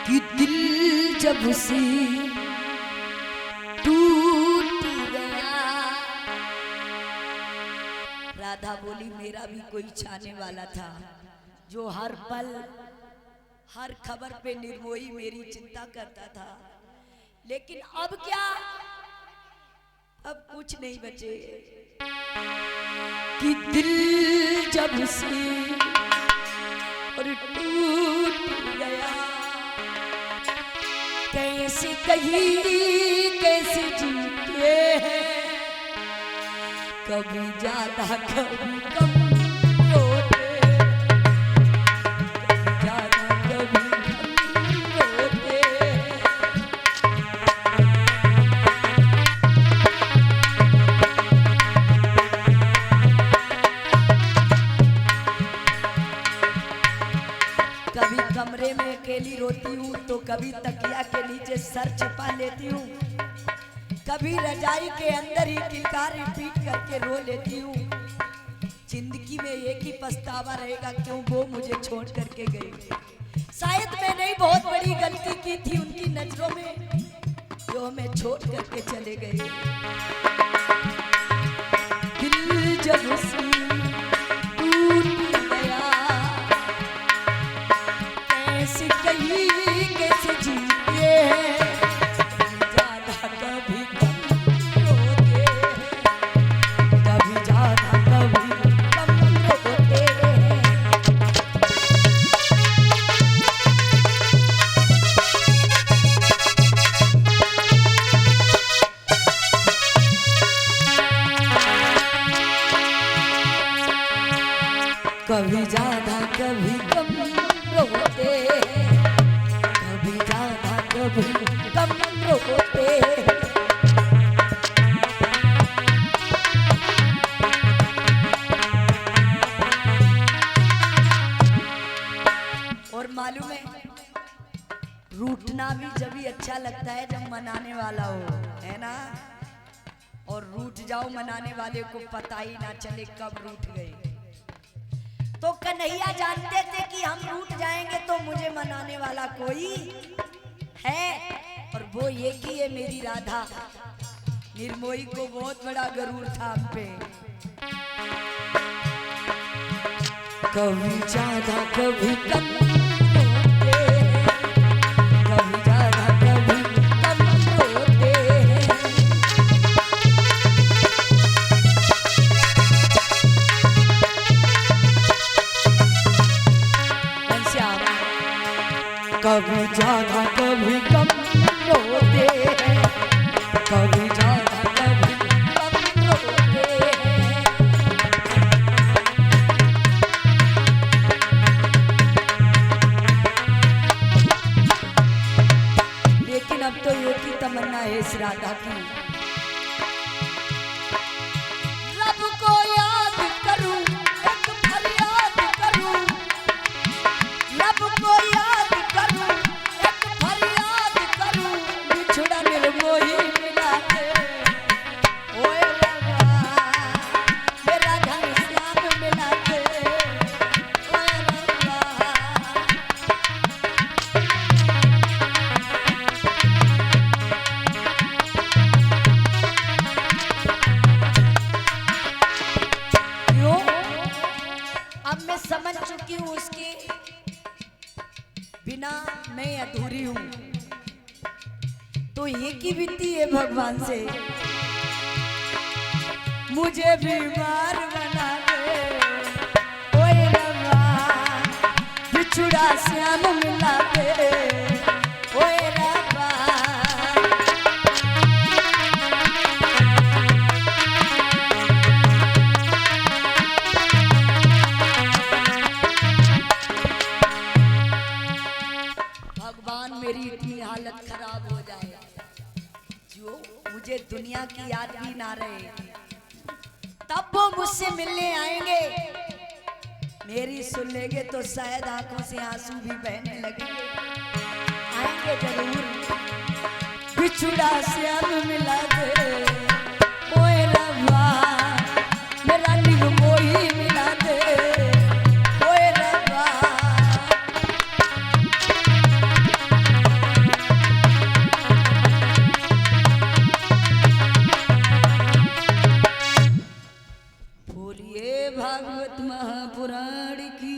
कि दिल जब से टूट गया। राधा बोली मेरा भी कोई चाहने वाला था जो हर पल हर खबर पे निर्मोही मेरी चिंता करता था, लेकिन अब क्या, अब कुछ नहीं बचे। कि दिल जब से और टूट गया, कैसे कहीं कैसे जीते हैं, कभी ज्यादा कभी कम रोते, कभी ज्यादा कभी कम रोते। कभी कमरे में अकेली रोती हूँ तो कभी तकिया के नीचे सर छिपा लेती हूँ, कभी रजाई के अंदर ही किलकार रिपीट करके रो लेती हूँ। जिंदगी में एक ही पछतावा रहेगा, क्यों वो मुझे छोड़ करके गई। शायद मैंने ही बहुत बड़ी गलती की थी उनकी नजरों में, जो हमें छोड़ करके चले गए। दिल जब से टूट गया, कैसे कहीं कैसे जीते हैं, कभी ज्यादा कभी कम रोते हैं, कभी ज्यादा कभी कम रोते हैं। कभी ज्यादा कभी कम रोते हैं, कभी ज्यादा कभी कम रोते हैं। और मालूम है, रूठना भी जब ही अच्छा लगता है जब मनाने वाला हो, है ना। और रूठ जाओ मनाने वाले को पता ही ना चले कब रूठ गए। तो कन्हैया जानते थे कि हम रूठ जाएंगे तो मुझे मनाने वाला कोई है, और वो एक ही है मेरी राधा। निर्मोही को बहुत बड़ा गरूर था हम पे। कभी ज्यादा कभी कम रोते हैं, कभी ज्यादा कभी कम रोते हैं। कभी ज्यादा कभी कम रोते हैं, कभी ज्यादा कभी कम रोते हैं। लेकिन अब तो एक ही तमन्ना है इस राधा की, रब को याद करूं, एक फरियाद करूं, रब को याद करूं, एक फरियाद करूं, बिछड़ा निर्मोही मिला के, ओए रब्बा मेरा घनश्याम मिला के, ओए रब्बा। क्यों? अब मैं समझ चुकी हूँ उसके बिना मैं अधूरी हूं, तो ये की विनती है भगवान से, मुझे बीमार बना दे, ओए रब्बा बिछुड़ा श्याम मिला दे, ओए रब्बा। भगवान मेरी इतनी हालत खराब हो जाए जो मुझे दुनिया की याद भी ना रहे, तब वो मुझसे मिलने आएंगे। मेरी सुन लेंगे तो शायद आंखों से आंसू भी बहने लगेंगे। आएंगे जरूर, बिछुड़ा श्याम मिला दे, ओए रब्बा मेरा निर्मोही मिला दे, ओए रब्बा। भागवत महापुराण की